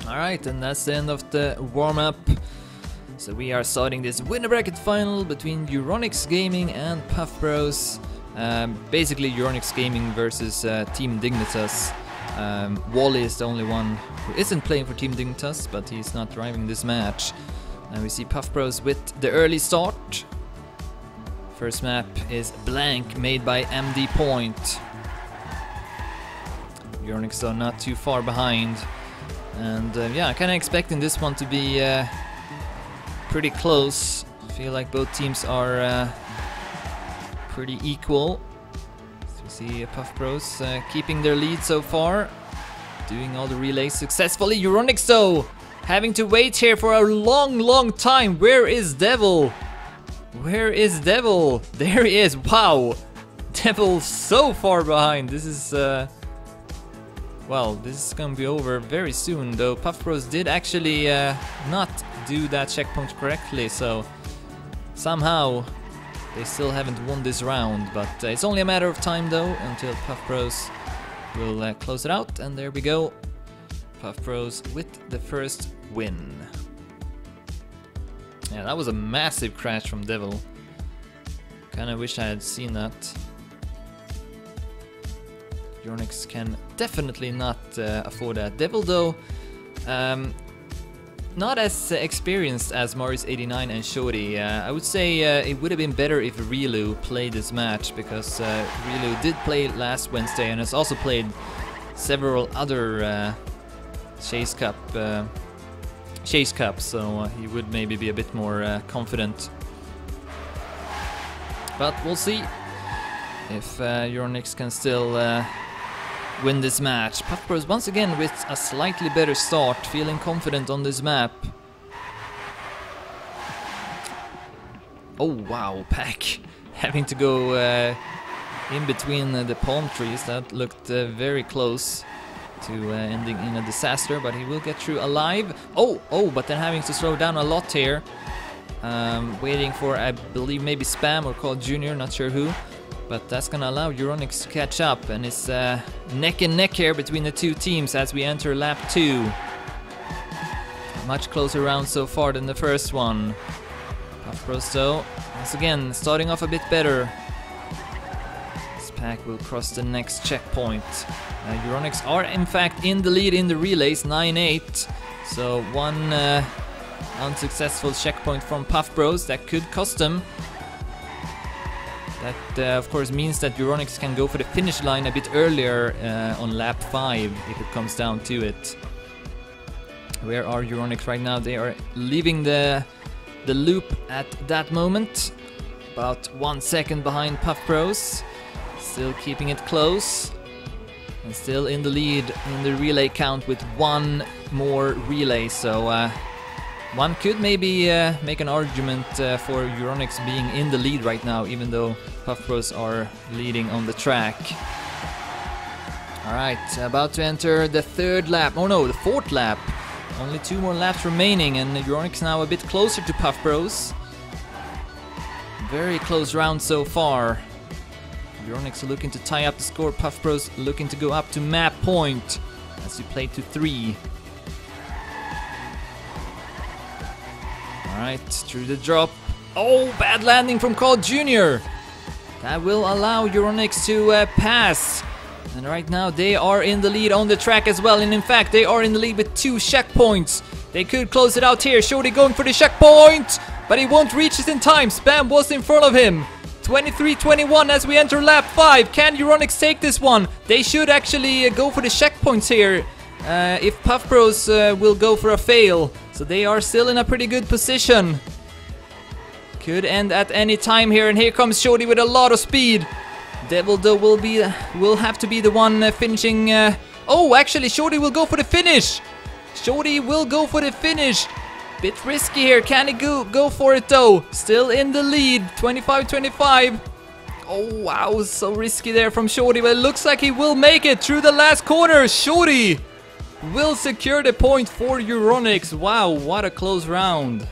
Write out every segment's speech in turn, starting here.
Alright, and that's the end of the warm-up. So we are starting this winner bracket final between Euronics.Gaming and PuffBros. Basically Euronics.Gaming versus Team Dignitas. Wally is the only one who isn't playing for Team Dignitas, but he's not driving this match. And we see PuffBros with the early start. First map is Blank, made by MD Point. Euronics though not too far behind. And yeah, kind of expecting this one to be pretty close. I feel like both teams are pretty equal. So we see PuffBros keeping their lead so far, doing all the relays successfully. Euronics though having to wait here for a long time. Where is Devil? Where is Devil? There he is. Wow, Devil so far behind. This is well, this is gonna be over very soon, though PuffBros did actually not do that checkpoint correctly, so somehow they still haven't won this round, but it's only a matter of time though until PuffBros will close it out, and there we go. PuffBros with the first win. Yeah, that was a massive crash from Devil. Kinda wish I had seen that. Euronics can definitely not afford that. Devil though, not as experienced as Marius89 and Shorty. I would say it would have been better if Rilu played this match, because Rilu did play last Wednesday and has also played several other Chase Cups, so he would maybe be a bit more confident. But we'll see if Euronics can still win this match. PuffBros once again with a slightly better start, feeling confident on this map. Oh wow, Pack having to go in between the palm trees. That looked very close to ending in a disaster, but he will get through alive. Oh, but then having to slow down a lot here. Waiting for, I believe, maybe Spam or Call Junior, not sure who. But that's gonna allow Euronics to catch up, and it's neck and neck here between the two teams as we enter lap 2. Much closer round so far than the first one. PuffBros though, once again, starting off a bit better. This pack will cross the next checkpoint. Euronics are in fact in the lead in the relays, 9-8. So one unsuccessful checkpoint from PuffBros that could cost them. That of course means that Euronics can go for the finish line a bit earlier on lap 5 if it comes down to it. Where are Euronics right now? They are leaving the loop at that moment. About 1 second behind PuffBros. Still keeping it close. And still in the lead in the relay count with one more relay. So one could maybe make an argument for Euronics being in the lead right now, even though PuffBros are leading on the track. Alright, about to enter the third lap. Oh no, the fourth lap. Only 2 more laps remaining, and Euronics now a bit closer to PuffBros. Very close round so far. Euronics are looking to tie up the score. PuffBros looking to go up to map point as we play to 3. Alright, through the drop. Oh, bad landing from Call Junior. That will allow Euronics to pass. And right now they are in the lead on the track as well. And in fact, they are in the lead with 2 checkpoints. They could close it out here. Shorty going for the checkpoint, but he won't reach it in time. Spam was in front of him. 23-21 as we enter lap 5. Can Euronics take this one? They should actually go for the checkpoints here. If PuffBros will go for a fail. So they are still in a pretty good position. Could end at any time here, and here comes Shorty with a lot of speed. Devil though will have to be the one finishing. Oh, actually Shorty will go for the finish. Shorty will go for the finish. Bit risky here. Can he go for it though? Still in the lead, 25-25. Oh wow, so risky there from Shorty, but it looks like he will make it through the last corner. Shorty will secure the point for Euronics. Wow, what a close round.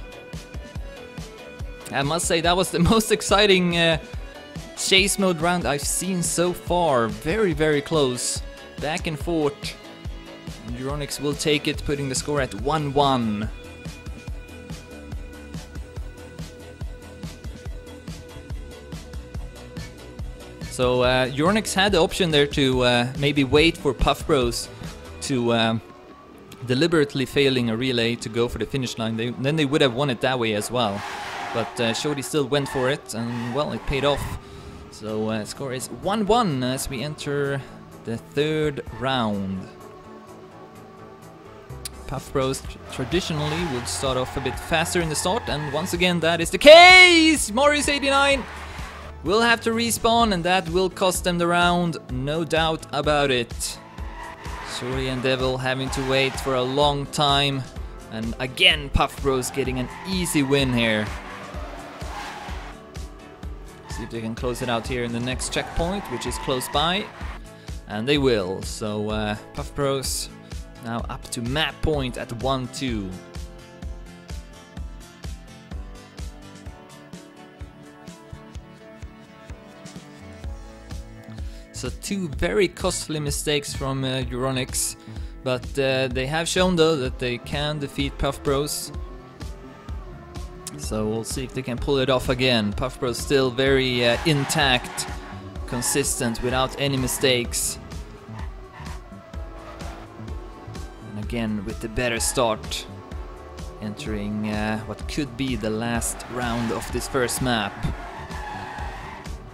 I must say that was the most exciting chase mode round I've seen so far. Very close, back and forth. Euronics will take it, putting the score at 1-1. So Euronics had the option there to maybe wait for PuffBros to deliberately failing a relay to go for the finish line. Then they would have won it that way as well. But Shodi still went for it, and well, it paid off. So score is 1-1 as we enter the third round. PuffBros traditionally would start off a bit faster in the start, and once again that is the case! Morris89 will have to respawn, and that will cost them the round, no doubt about it. Shuri and Devil having to wait for a long time, and again PuffBros getting an easy win here. See if they can close it out here in the next checkpoint, which is close by, and they will. So PuffBros now up to map point at 1-2. So two very costly mistakes from Euronics, but they have shown though that they can defeat PuffBros. So we'll see if they can pull it off again. PuffBros still very intact, consistent, without any mistakes. And again with the better start, entering what could be the last round of this first map.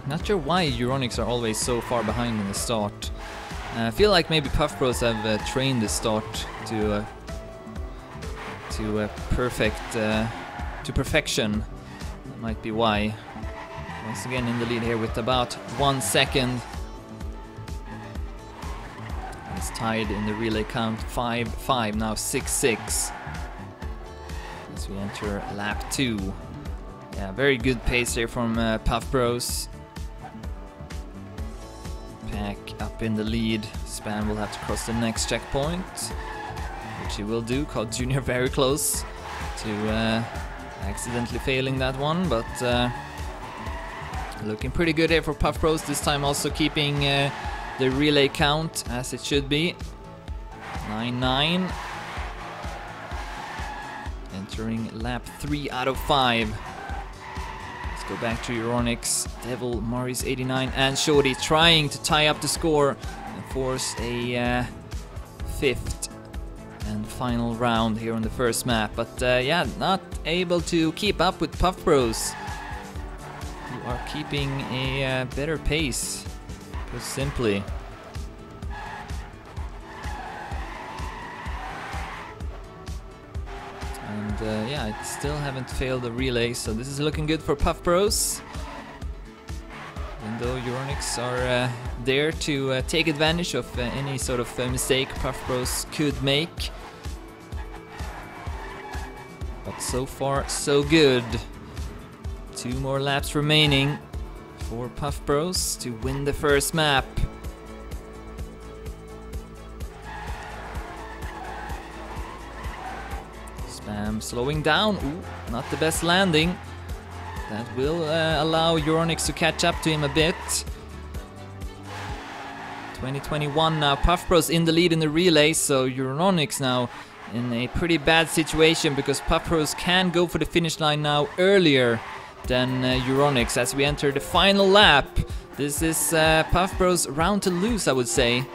Not sure why Euronics are always so far behind in the start. I feel like maybe PuffBros have trained the start to perfection. That might be why. Once again in the lead here with about 1 second. It's tied in the relay count 5-5, now 6-6. As we enter lap 2. Yeah, very good pace here from PuffBros. Pack up in the lead. Spam will have to cross the next checkpoint, which he will do. Called Junior very close to accidentally failing that one, but looking pretty good here for PuffBros. This time also keeping the relay count as it should be. 9-9. Entering lap 3 out of 5. Go back to Euronics, Devil, Morris89 and Shodi trying to tie up the score and force a fifth and final round here on the first map. But yeah, not able to keep up with PuffBros, who are keeping a better pace, put simply. And yeah, I still haven't failed the relay, so this is looking good for PuffBros. Even though Euronics are there to take advantage of any sort of mistake PuffBros could make. But so far, so good. 2 more laps remaining for PuffBros to win the first map. Spam slowing down. Ooh, not the best landing. That will allow Euronics to catch up to him a bit. 2021 now. PuffBros in the lead in the relay, so Euronics now in a pretty bad situation because PuffBros can go for the finish line now earlier than Euronics as we enter the final lap. This is PuffBros' round to lose, I would say.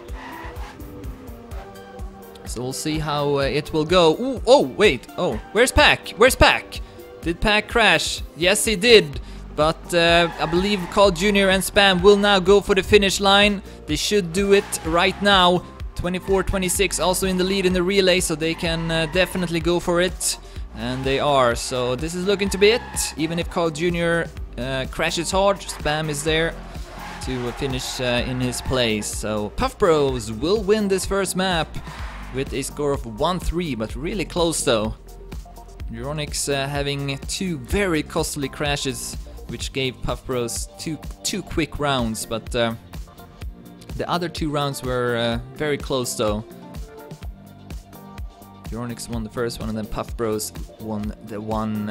So we'll see how it will go. Ooh, oh, wait. Oh, where's Pack? Where's Pack? Did Pack crash? Yes, he did. But I believe Carl Jr. and Spam will now go for the finish line. They should do it right now. 24-26 also in the lead in the relay, so they can definitely go for it. And they are. So this is looking to be it. Even if Carl Jr. Crashes hard, Spam is there to finish in his place. So PuffBros will win this first map with a score of 1-3, but really close though. Euronics having 2 very costly crashes, which gave PuffBros two quick rounds, but the other 2 rounds were very close though. Euronics won the first one, and then PuffBros won the one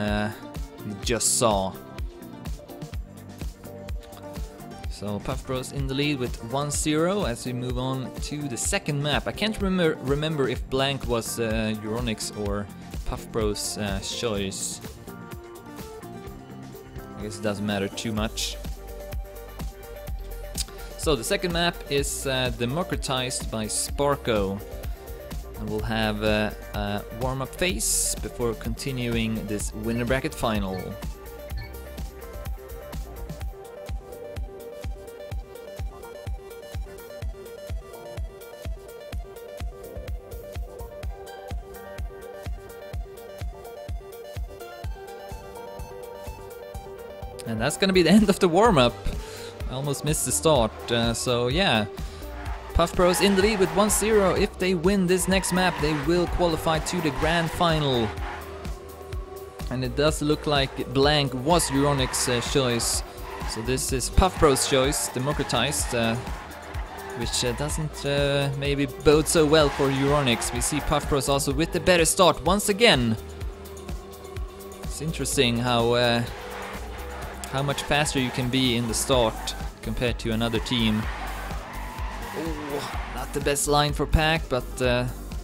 we just saw. So PuffBros in the lead with 1-0 as we move on to the second map. I can't remember if blank was Euronics or PuffBros choice. I guess it doesn't matter too much. So the second map is democratized by Sparko. And we'll have a warm-up phase before continuing this winner bracket final. And that's gonna be the end of the warm-up. I almost missed the start, so yeah. PuffBros in the lead with 1-0. If they win this next map, they will qualify to the grand final. And it does look like blank was Euronics' choice. So this is PuffBros' choice, democratized, which doesn't maybe bode so well for Euronics. We see PuffBros also with the better start once again. It's interesting how much faster you can be in the start compared to another team. Oh, not the best line for Pack, but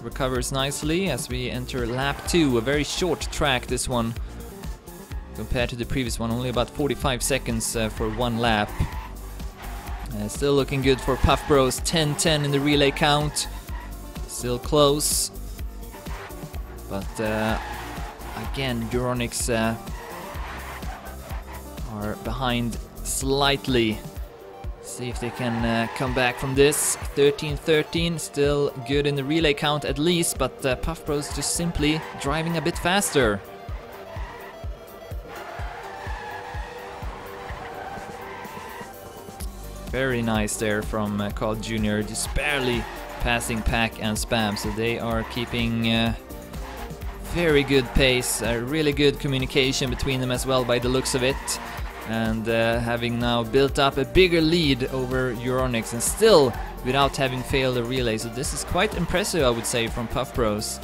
recovers nicely as we enter lap 2. A very short track, this one, compared to the previous one. Only about 45 seconds for one lap. Still looking good for PuffBros. 10-10 in the relay count. Still close. But again, Euronics are behind slightly. See if they can come back from this. 13-13, still good in the relay count at least, but PuffBros just simply driving a bit faster. Very nice there from Carl Jr., just barely passing Pack and Spam, so they are keeping very good pace, really good communication between them as well by the looks of it. And having now built up a bigger lead over Euronics and still without having failed a relay. So this is quite impressive, I would say, from PuffBros.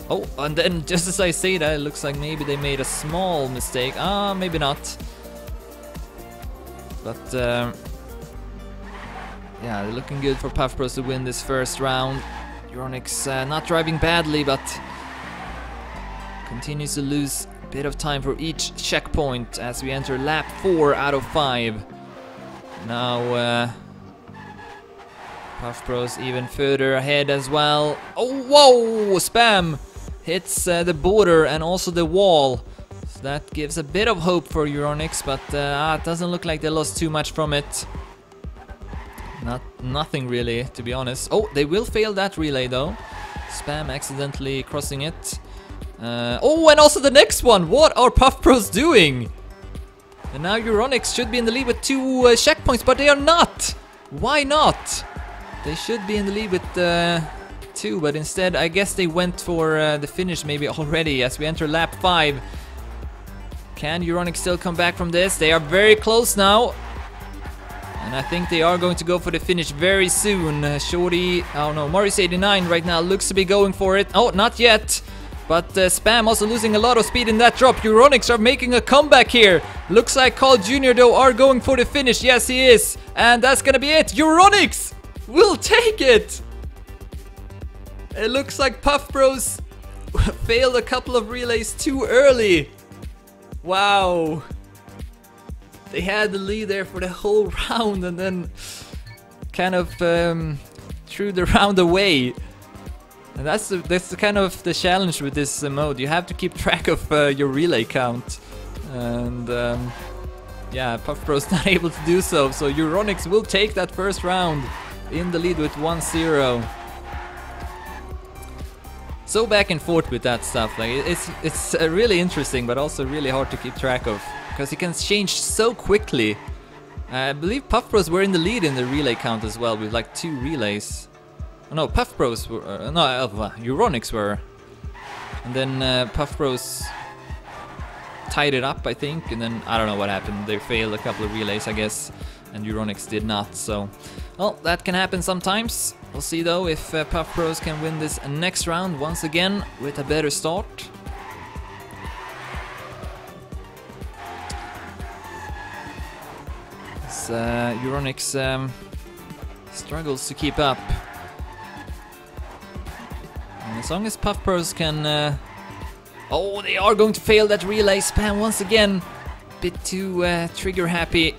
Oh, and then just as I say that, it looks like maybe they made a small mistake. Ah, maybe not. But yeah, they're looking good for PuffBros to win this first round. Euronics not driving badly, but continues to lose bit of time for each checkpoint as we enter lap 4 out of 5. Now PuffBros even further ahead as well. Oh, whoa! Spam hits the border and also the wall. So that gives a bit of hope for Euronics, but it doesn't look like they lost too much from it. Nothing really, to be honest. Oh, they will fail that relay though. Spam accidentally crossing it. Oh, and also the next one! What are PuffBros doing? And now Euronics should be in the lead with 2 checkpoints, but they are not! Why not? They should be in the lead with 2, but instead I guess they went for the finish maybe already as we enter lap 5. Can Euronics still come back from this? They are very close now. And I think they are going to go for the finish very soon. Shorty, oh no, Morris89 right now looks to be going for it. Oh, not yet. But Spam also losing a lot of speed in that drop. Euronics are making a comeback here. Looks like Carl Jr. though are going for the finish. Yes, he is. And that's gonna be it. Euronics will take it. It looks like PuffBros failed a couple of relays too early. Wow. They had the lead there for the whole round and then kind of threw the round away. And that's the kind of the challenge with this mode. You have to keep track of your relay count, and yeah, PuffBros not able to do so. So Euronics will take that first round in the lead with 1-0. So back and forth with that stuff. Like it's really interesting, but also really hard to keep track of because it can change so quickly. I believe PuffBros were in the lead in the relay count as well with like 2 relays. No, PuffBros were, no, Euronics were. And then PuffBros tied it up, I think, and then I don't know what happened. They failed a couple of relays, I guess, and Euronics did not, so... Well, that can happen sometimes. We'll see, though, if PuffBros can win this next round once again with a better start. Euronics struggles to keep up. And as long as PuffBros can... oh, they are going to fail that relay spam once again. Bit too trigger happy.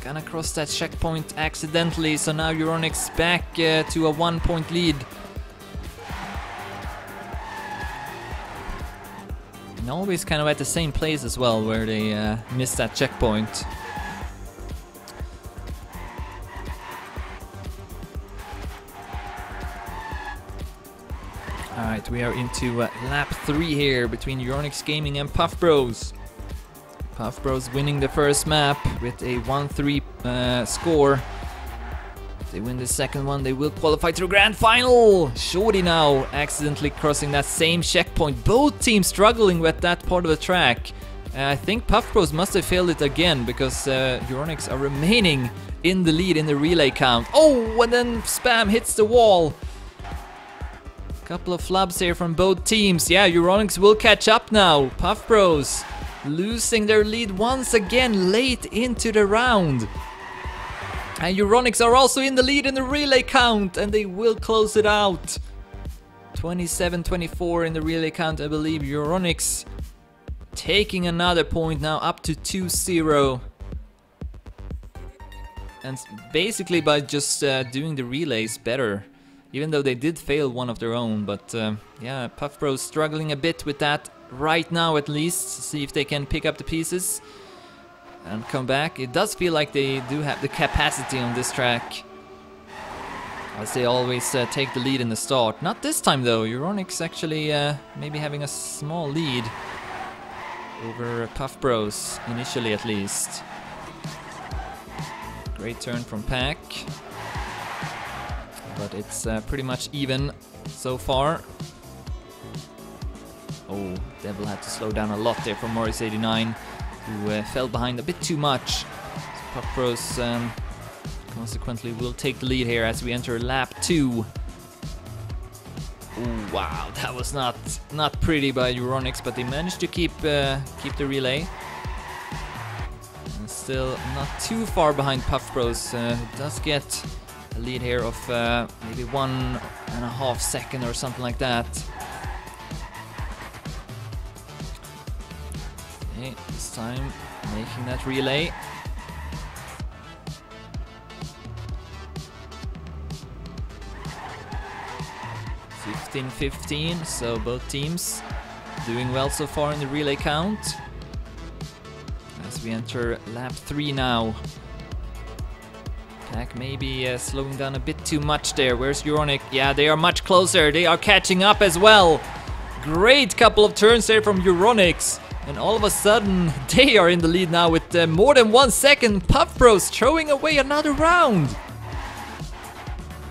Gonna cross that checkpoint accidentally, so now Euronics back to a 1-point lead. And always kind of at the same place as well, where they missed that checkpoint. Alright, we are into lap 3 here between Euronics.Gaming and PuffBros. PuffBros winning the first map with a 1-3 score. If they win the second one, they will qualify to the grand final. Shorty now accidentally crossing that same checkpoint. Both teams struggling with that part of the track. I think PuffBros must have failed it again, because Euronics are remaining in the lead in the relay count. Oh, and then spam hits the wall. Couple of flubs here from both teams. Yeah, Euronics will catch up now. PuffBros losing their lead once again late into the round. And Euronics are also in the lead in the relay count, and they will close it out. 27-24 in the relay count, I believe. Euronics taking another point now, up to 2-0. And basically by just doing the relays better. Even though they did fail one of their own, but yeah, PuffBros struggling a bit with that right now at least. See if they can pick up the pieces and come back. It does feel like they do have the capacity on this track, as they always take the lead in the start. Not this time though. Euronics actually maybe having a small lead over PuffBros, initially at least. Great turn from Pack. But it's pretty much even so far. Oh, Devil had to slow down a lot there from Morris89, who fell behind a bit too much. So PuffBros consequently will take the lead here as we enter lap 2. Oh wow, that was not pretty by Euronics, but they managed to keep the relay. And still not too far behind PuffBros, who does get a lead here of maybe 1.5 seconds or something like that. Okay, this time making that relay. (15-15), so both teams doing well so far in the relay count. As we enter lap 3 now. Pack maybe slowing down a bit too much there. Where's Euronic? Yeah, they are much closer. They are catching up as well. Great couple of turns there from Euronics. And all of a sudden, they are in the lead now with more than 1 second. PuffBros throwing away another round.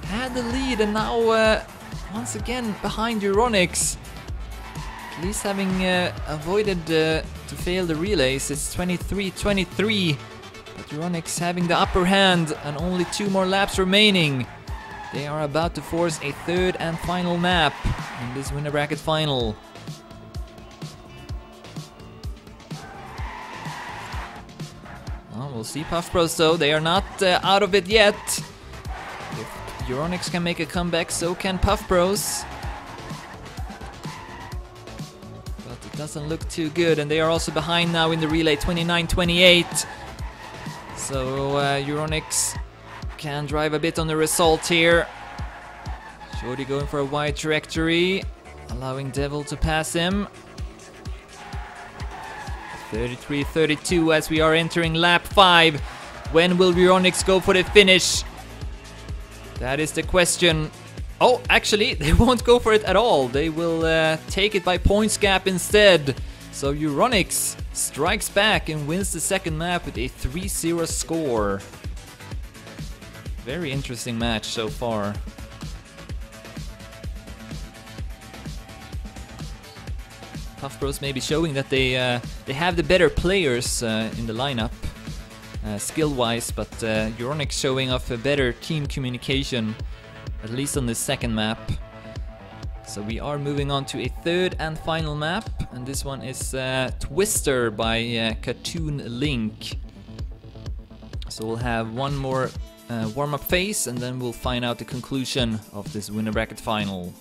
Had the lead and now once again behind Euronics. At least having avoided to fail the relays. It's 23-23. But Euronics having the upper hand and only 2 more laps remaining. They are about to force a 3rd and final map in this winner bracket final. Well, we'll see PuffBros though. They are not out of it yet. If Euronics can make a comeback, so can PuffBros. But it doesn't look too good, and they are also behind now in the relay, 29-28. So Euronics can drive a bit on the result here. Shorty going for a wide trajectory, allowing Devil to pass him. 33-32 as we are entering lap 5. When will Euronics go for the finish? That is the question. Oh, actually, they won't go for it at all. They will take it by points gap instead. So Euronics strikes back and wins the second map with a 3-0 score. Very interesting match so far. PuffBros maybe showing that they have the better players in the lineup, skill-wise, but Euronics showing off a better team communication, at least on the second map. So we are moving on to a 3rd and final map, and this one is Twister by Cartoon Link. So we'll have one more warm-up phase, and then we'll find out the conclusion of this winner bracket final.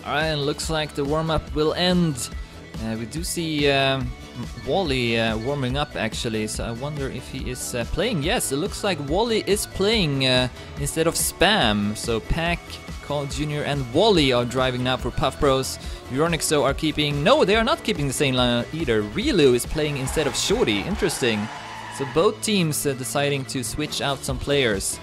Alright, and looks like the warm-up will end. We do see Wally warming up actually, so I wonder if he is playing. Yes, it looks like Wally is playing instead of Spam. So Pack, Carl Jr. and Wally are driving now for PuffBros. Euronics though are keeping... No, they are not keeping the same line either. Relu is playing instead of Shorty. Interesting. So both teams deciding to switch out some players.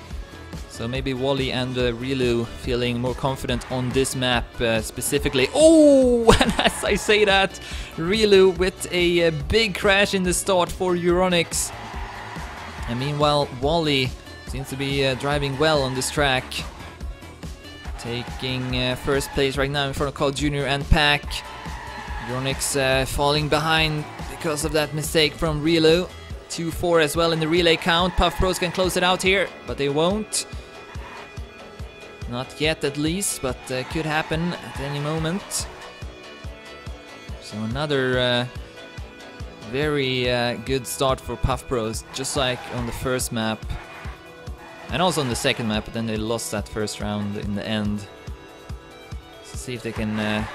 So maybe Wally and Relu feeling more confident on this map specifically. Oh, and as I say that, Relu with a big crash in the start for Euronics. And meanwhile, Wally seems to be driving well on this track. Taking first place right now in front of Carl Jr. and Pack. Euronics falling behind because of that mistake from Relu. 2-4 as well in the relay count. PuffBros can close it out here, but they won't. Not yet at least, but could happen at any moment. So another very good start for PuffBros, just like on the first map. And also on the second map, but then they lost that first round in the end. So see if they can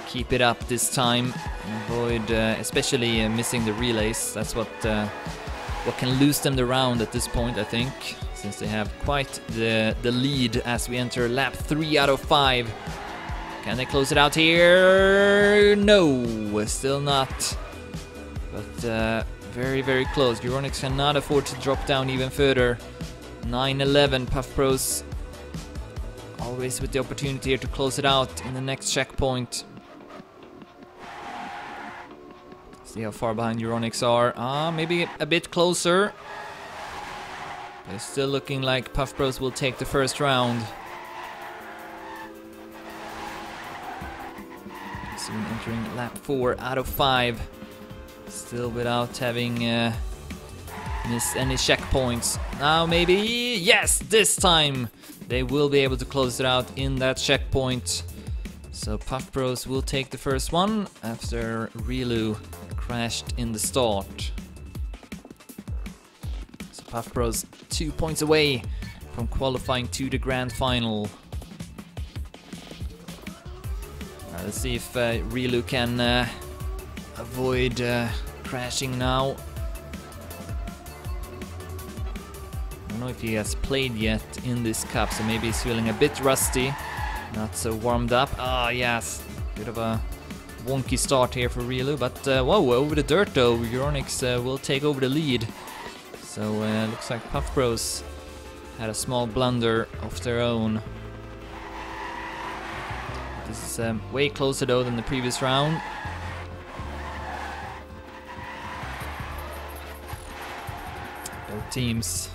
keep it up this time and avoid especially missing the relays. That's what can lose them the round at this point, I think, since they have quite the lead as we enter lap 3 out of 5. Can they close it out here? No, still not. But very, very close. Euronics cannot afford to drop down even further. 9-11, PuffBros always with the opportunity here to close it out in the next checkpoint. See how far behind Euronics are. Maybe a bit closer. They're still looking like PuffBros will take the first round. Soon entering lap 4 out of 5. Still without having missed any checkpoints. Now maybe, yes, this time they will be able to close it out in that checkpoint. So PuffBros will take the first one after Relu crashed in the start. So PuffBros 2 points away from qualifying to the grand final. Let's see if Relu can avoid crashing now. I don't know if he has played yet in this cup, so maybe he's feeling a bit rusty, not so warmed up. Yes, bit of a wonky start here for Relu, but whoa, over the dirt though, Euronics will take over the lead. So looks like PuffBros had a small blunder of their own. This is way closer though than the previous round. Both teams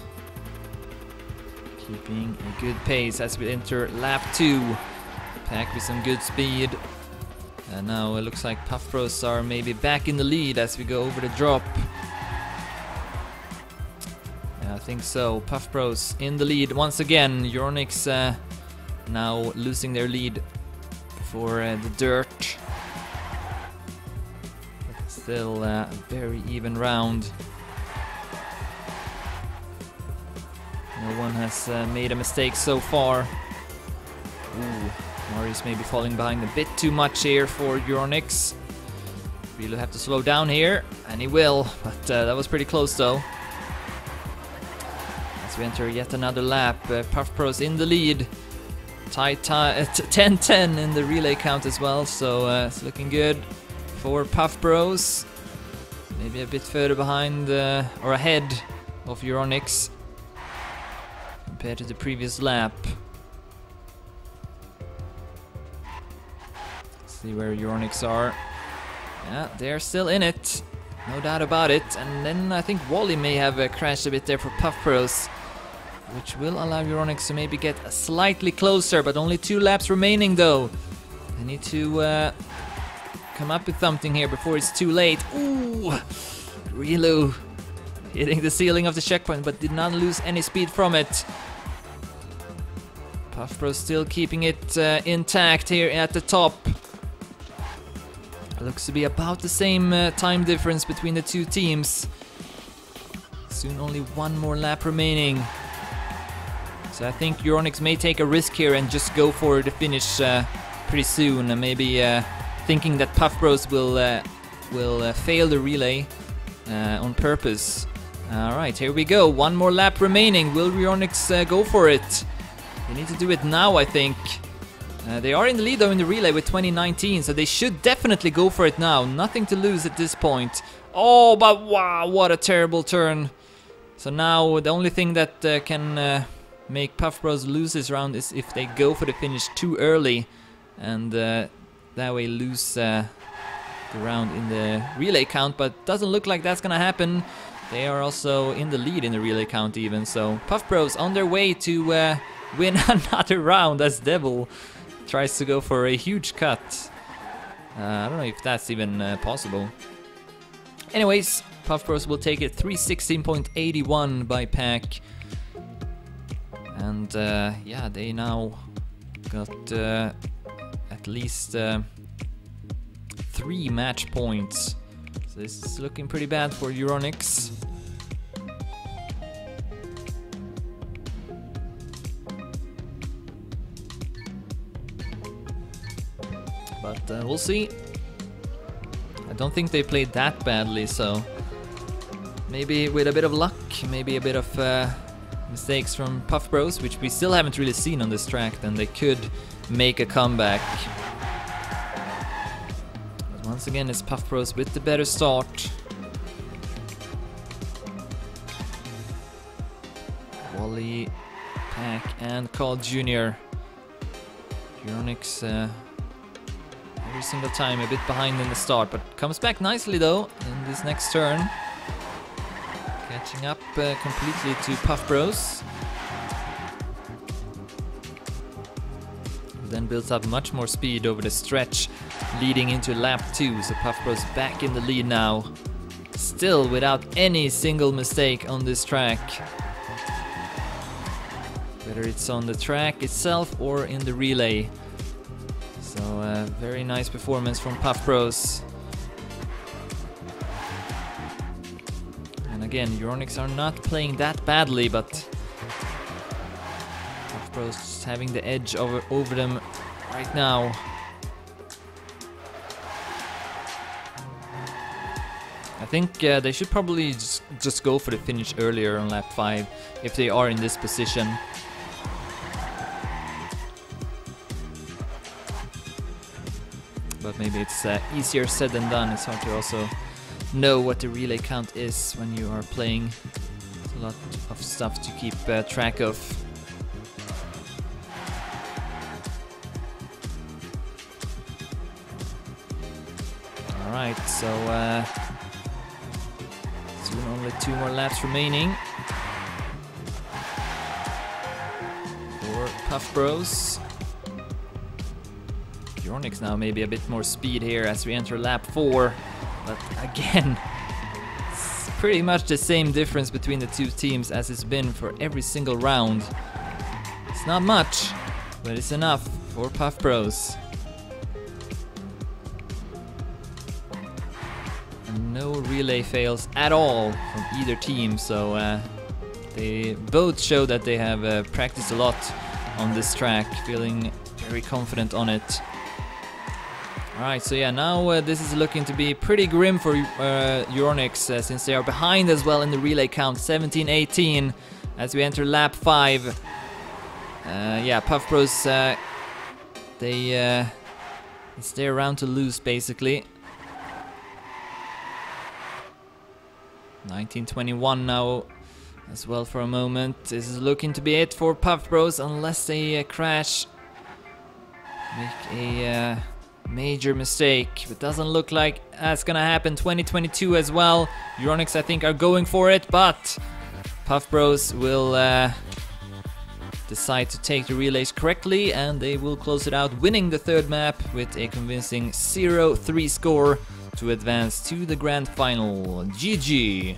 keeping a good pace as we enter lap 2. Pack with some good speed. And now it looks like PuffBros are maybe back in the lead as we go over the drop. Yeah, I think so. PuffBros in the lead once again. Euronics now losing their lead for the dirt. But still a very even round. No one has made a mistake so far. Ooh. Marius maybe falling behind a bit too much here for Euronics. Really have to slow down here, and he will, but that was pretty close though. As we enter yet another lap, PuffBros in the lead. Tight 10-10 in the relay count as well, so it's looking good for PuffBros. Maybe a bit further behind or ahead of Euronics compared to the previous lap. See where Euronics are. Yeah, they're still in it. No doubt about it. And then I think Wally may have crashed a bit there for PuffBros, which will allow Euronics to maybe get slightly closer, but only 2 laps remaining though. They need to come up with something here before it's too late. Ooh! Relu hitting the ceiling of the checkpoint, but did not lose any speed from it. PuffBros still keeping it intact here at the top. Looks to be about the same time difference between the two teams. Soon only 1 more lap remaining. So I think Euronics may take a risk here and just go for the finish pretty soon. And maybe thinking that PuffBros will fail the relay on purpose. Alright, here we go. 1 more lap remaining. Will Euronics go for it? They need to do it now, I think. They are in the lead though in the relay with 2019, so they should definitely go for it now. Nothing to lose at this point. Oh, but wow, what a terrible turn. So now the only thing that can make PuffBros lose this round is if they go for the finish too early, and that way lose the round in the relay count, but doesn't look like that's gonna happen. They are also in the lead in the relay count even, so PuffBros on their way to win another round as Devil tries to go for a huge cut. I don't know if that's even possible. Anyways, PuffBros will take it 316.81 by pack. And yeah, they now got at least 3 match points. So this is looking pretty bad for Euronics. But we'll see. I don't think they played that badly, so maybe with a bit of luck, maybe a bit of mistakes from PuffBros, which we still haven't really seen on this track, then they could make a comeback. But once again, it's PuffBros with the better start. Wally, Pack, and Carl Jr. Euronics every single time a bit behind in the start, but comes back nicely though in this next turn. Catching up completely to PuffBros. Then builds up much more speed over the stretch leading into lap 2, so PuffBros back in the lead now. Still without any single mistake on this track. Whether it's on the track itself or in the relay. So very nice performance from PuffBros. And again, Euronics are not playing that badly, but PuffBros just having the edge over them right now. I think they should probably just go for the finish earlier on lap 5 if they are in this position. But maybe it's easier said than done. It's hard to also know what the relay count is when you are playing. It's a lot of stuff to keep track of. Alright, so soon only 2 more laps remaining for PuffBros. Euronics now maybe a bit more speed here as we enter lap 4. But again, it's pretty much the same difference between the two teams as it's been for every single round. It's not much, but it's enough for PuffBros. And no relay fails at all from either team, so they both show that they have practiced a lot on this track, feeling very confident on it. Alright, so yeah, now this is looking to be pretty grim for Euronics since they are behind as well in the relay count, 17-18 as we enter lap 5. Yeah, PuffBros, it's their round to lose basically. 1921 now as well for a moment. This is looking to be it for PuffBros unless they crash, make a major mistake. It doesn't look like that's gonna happen. 2022 as well. Euronics I think are going for it, but PuffBros will decide to take the relays correctly and they will close it out, winning the third map with a convincing 0-3 score to advance to the grand final. GG!